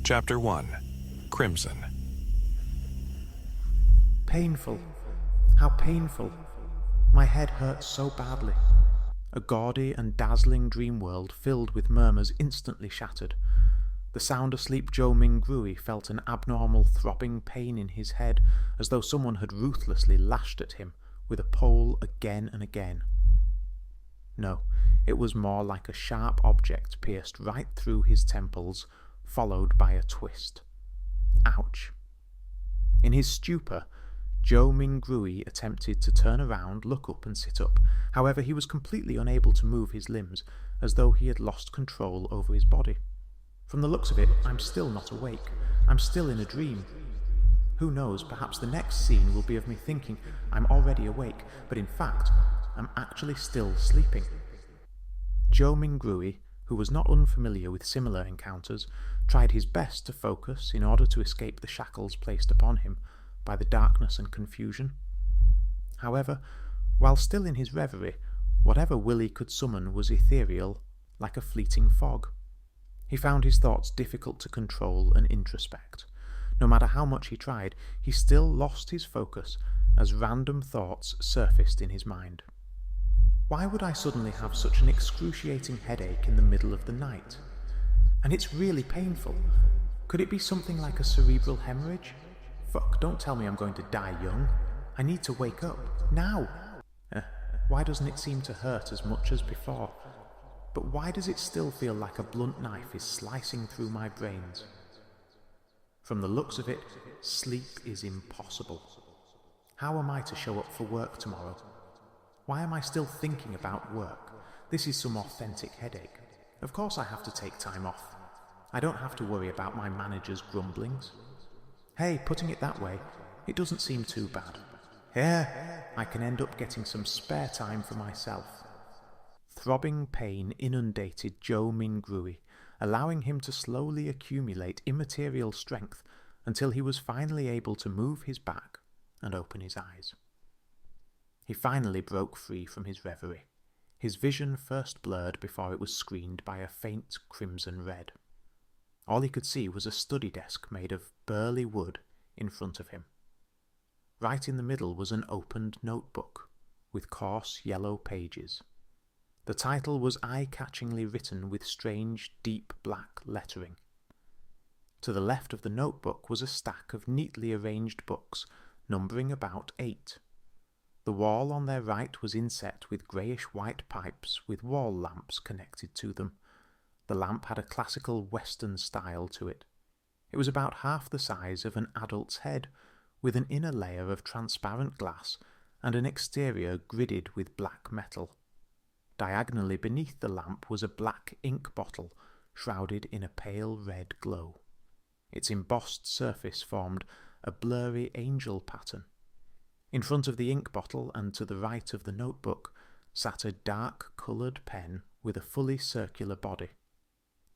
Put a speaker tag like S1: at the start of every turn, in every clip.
S1: Chapter 1. Crimson.
S2: Painful. How painful. My head hurts so badly. A gaudy and dazzling dream world filled with murmurs instantly shattered. The sound-asleep Joe Mingrui felt an abnormal throbbing pain in his head, as though someone had ruthlessly lashed at him with a pole again and again. No, it was more like a sharp object pierced right through his temples, followed by a twist. Ouch. In his stupor, Joe Mingrui attempted to turn around, look up and sit up. However, he was completely unable to move his limbs, as though he had lost control over his body. From the looks of it, I'm still not awake. I'm still in a dream. Who knows, perhaps the next scene will be of me thinking I'm already awake, but in fact, I'm actually still sleeping. Joe Mingrui, who was not unfamiliar with similar encounters, tried his best to focus in order to escape the shackles placed upon him by the darkness and confusion. However, while still in his reverie, whatever will he could summon was ethereal, like a fleeting fog. He found his thoughts difficult to control and introspect. No matter how much he tried, he still lost his focus as random thoughts surfaced in his mind. Why would I suddenly have such an excruciating headache in the middle of the night? And it's really painful. Could it be something like a cerebral hemorrhage? Fuck, don't tell me I'm going to die young. I need to wake up. Now! Why doesn't it seem to hurt as much as before? But why does it still feel like a blunt knife is slicing through my brains? From the looks of it, sleep is impossible. How am I to show up for work tomorrow? Why am I still thinking about work? This is some authentic headache. Of course I have to take time off. I don't have to worry about my manager's grumblings. Hey, putting it that way, it doesn't seem too bad. Yeah, I can end up getting some spare time for myself. Throbbing pain inundated Joe Mingrui, allowing him to slowly accumulate immaterial strength until he was finally able to move his back and open his eyes. He finally broke free from his reverie, his vision first blurred before it was screened by a faint crimson red. All he could see was a study desk made of burly wood in front of him. Right in the middle was an opened notebook with coarse yellow pages. The title was eye-catchingly written with strange, deep black lettering. To the left of the notebook was a stack of neatly arranged books, numbering about 8. The wall on their right was inset with greyish-white pipes with wall lamps connected to them. The lamp had a classical Western style to it. It was about half the size of an adult's head, with an inner layer of transparent glass and an exterior gridded with black metal. Diagonally beneath the lamp was a black ink bottle, shrouded in a pale red glow. Its embossed surface formed a blurry angel pattern. In front of the ink bottle and to the right of the notebook sat a dark-coloured pen with a fully circular body.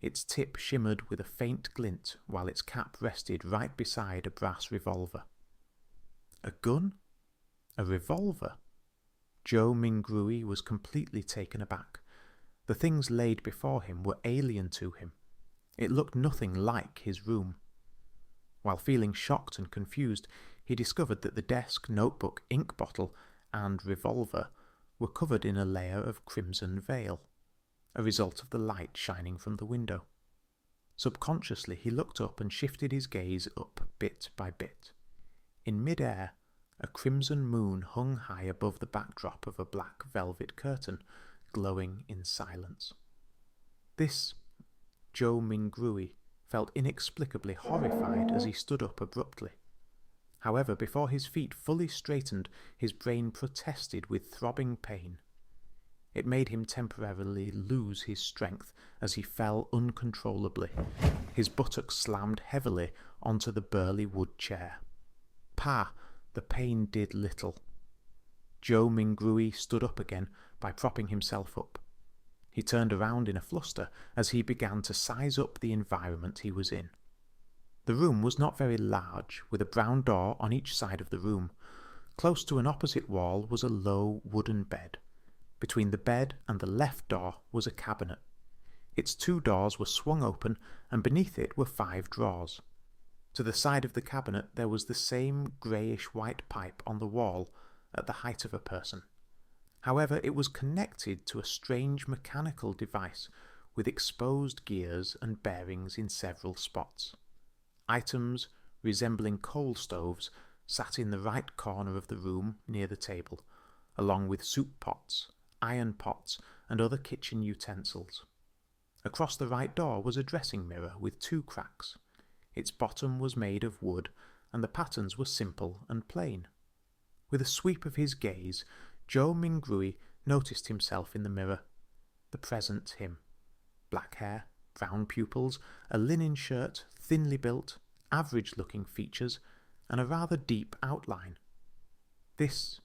S2: Its tip shimmered with a faint glint while its cap rested right beside a brass revolver. A gun? A revolver? Joe Mingrui was completely taken aback. The things laid before him were alien to him. It looked nothing like his room. While feeling shocked and confused, he discovered that the desk, notebook, ink bottle, and revolver were covered in a layer of crimson veil, a result of the light shining from the window. Subconsciously, he looked up and shifted his gaze up bit by bit. In mid-air, a crimson moon hung high above the backdrop of a black velvet curtain, glowing in silence. This, Joe Mingrui felt inexplicably horrified as he stood up abruptly. However, before his feet fully straightened, his brain protested with throbbing pain. It made him temporarily lose his strength as he fell uncontrollably. His buttocks slammed heavily onto the burly wood chair. Pa! The pain did little. Joe Mingrui stood up again by propping himself up. He turned around in a fluster as he began to size up the environment he was in. The room was not very large, with a brown door on each side of the room. Close to an opposite wall was a low wooden bed. Between the bed and the left door was a cabinet. Its 2 doors were swung open, and beneath it were 5 drawers. To the side of the cabinet there was the same greyish-white pipe on the wall at the height of a person. However, it was connected to a strange mechanical device with exposed gears and bearings in several spots. Items resembling coal stoves sat in the right corner of the room near the table, along with soup pots, iron pots, and other kitchen utensils. Across the right door was a dressing mirror with 2 cracks. Its bottom was made of wood, and the patterns were simple and plain. With a sweep of his gaze, Joe Mingrui noticed himself in the mirror, the present him. Black hair, brown pupils, a linen shirt, thinly built, average-looking features, and a rather deep outline. This,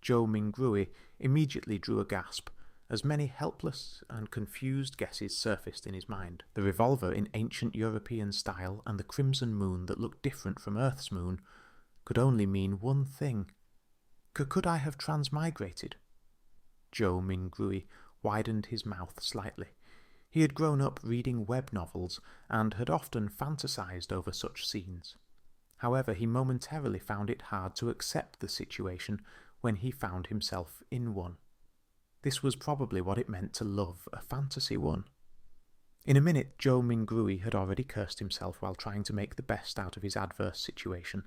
S2: Joe Mingrui immediately drew a gasp, as many helpless and confused guesses surfaced in his mind. The revolver in ancient European style and the crimson moon that looked different from Earth's moon could only mean one thing. Could I have transmigrated? Joe Mingrui widened his mouth slightly. He had grown up reading web novels and had often fantasized over such scenes. However, he momentarily found it hard to accept the situation when he found himself in one. This was probably what it meant to love a fantasy one. In a minute, Joe Mingrui had already cursed himself while trying to make the best out of his adverse situation.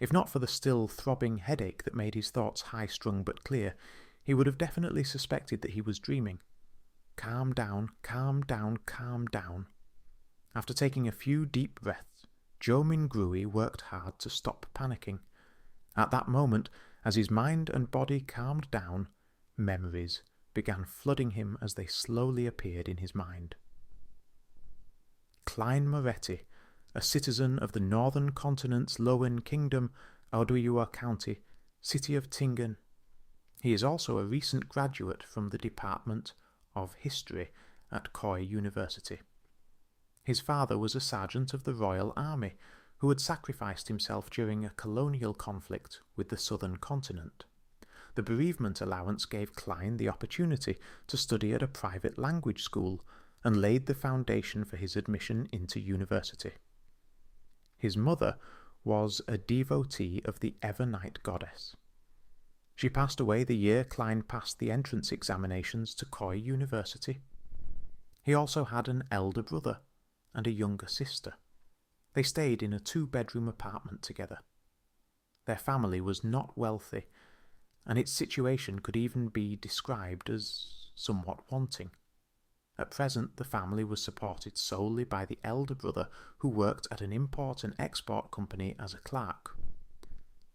S2: If not for the still throbbing headache that made his thoughts high-strung but clear, he would have definitely suspected that he was dreaming. Calm down, calm down, calm down. After taking a few deep breaths, Joe Mingrui worked hard to stop panicking. At that moment, as his mind and body calmed down, memories began flooding him as they slowly appeared in his mind. Klein Moretti, a citizen of the northern continent's Lowen Kingdom, Oduiwa County, city of Tingen. He is also a recent graduate from the Department of History at Koi University. His father was a sergeant of the Royal Army who had sacrificed himself during a colonial conflict with the southern continent. The bereavement allowance gave Klein the opportunity to study at a private language school and laid the foundation for his admission into university. His mother was a devotee of the Evernight goddess. She passed away the year Klein passed the entrance examinations to Koi University. He also had an elder brother and a younger sister. They stayed in a 2-bedroom apartment together. Their family was not wealthy, and its situation could even be described as somewhat wanting. At present, the family was supported solely by the elder brother, who worked at an import and export company as a clerk.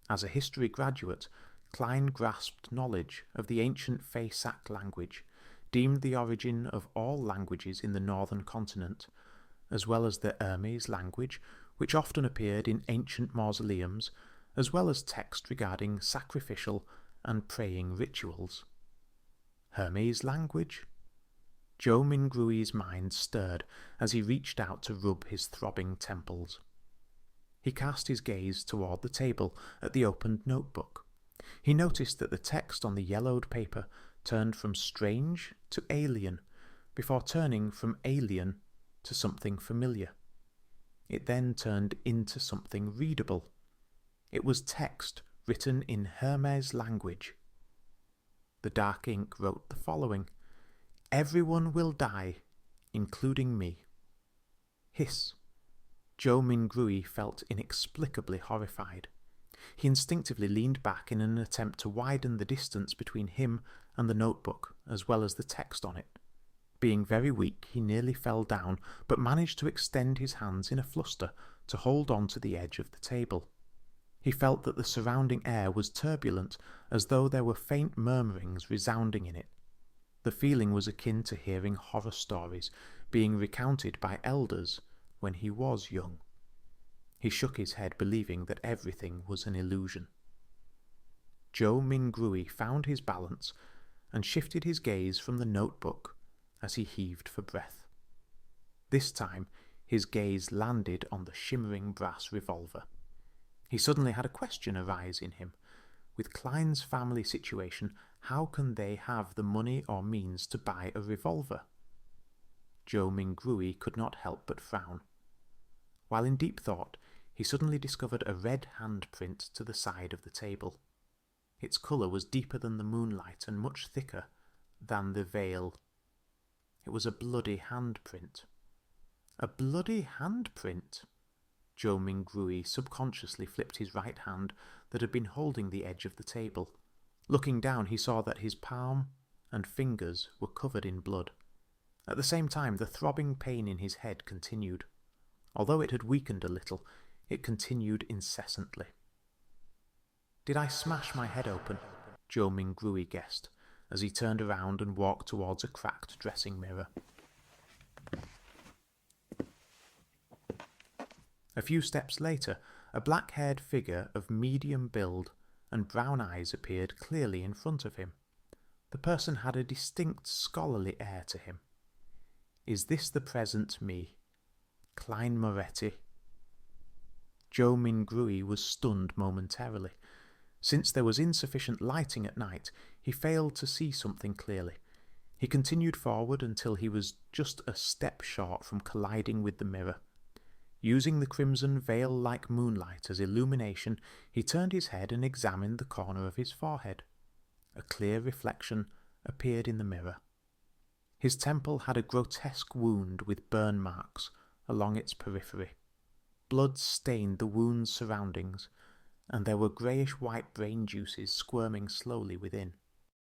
S2: As a history graduate, Klein grasped knowledge of the ancient Fey-Sak language, deemed the origin of all languages in the northern continent, as well as the Hermes language, which often appeared in ancient mausoleums, as well as text regarding sacrificial and praying rituals. Hermes language? Joe Mingrui's mind stirred as he reached out to rub his throbbing temples. He cast his gaze toward the table at the opened notebook. He noticed that the text on the yellowed paper turned from strange to alien, before turning from alien to something familiar. It then turned into something readable. It was text written in Hermes language. The dark ink wrote the following: "Everyone will die, including me." Hiss. Joe Mingrui felt inexplicably horrified. He instinctively leaned back in an attempt to widen the distance between him and the notebook, as well as the text on it. Being very weak, he nearly fell down, but managed to extend his hands in a fluster to hold on to the edge of the table. He felt that the surrounding air was turbulent, as though there were faint murmurings resounding in it. The feeling was akin to hearing horror stories being recounted by elders when he was young. He shook his head, believing that everything was an illusion. Joe Mingrui found his balance and shifted his gaze from the notebook as he heaved for breath. This time, his gaze landed on the shimmering brass revolver. He suddenly had a question arise in him. With Klein's family situation, how can they have the money or means to buy a revolver? Joe Mingrui could not help but frown. While in deep thought, he suddenly discovered a red handprint to the side of the table. Its colour was deeper than the moonlight and much thicker than the veil. It was a bloody handprint. A bloody handprint! Joe Mingrui subconsciously flipped his right hand that had been holding the edge of the table. Looking down, he saw that his palm and fingers were covered in blood. At the same time, the throbbing pain in his head continued. Although it had weakened a little, it continued incessantly. "Did I smash my head open?" Joe Mingrui guessed, as he turned around and walked towards a cracked dressing mirror. A few steps later, a black-haired figure of medium build and brown eyes appeared clearly in front of him. The person had a distinct scholarly air to him. "Is this the present me? Klein Moretti?" Joe Mingrui was stunned momentarily. Since there was insufficient lighting at night, he failed to see something clearly. He continued forward until he was just a step short from colliding with the mirror. Using the crimson veil-like moonlight as illumination, he turned his head and examined the corner of his forehead. A clear reflection appeared in the mirror. His temple had a grotesque wound with burn marks along its periphery. Blood stained the wound's surroundings, and there were greyish-white brain juices squirming slowly within.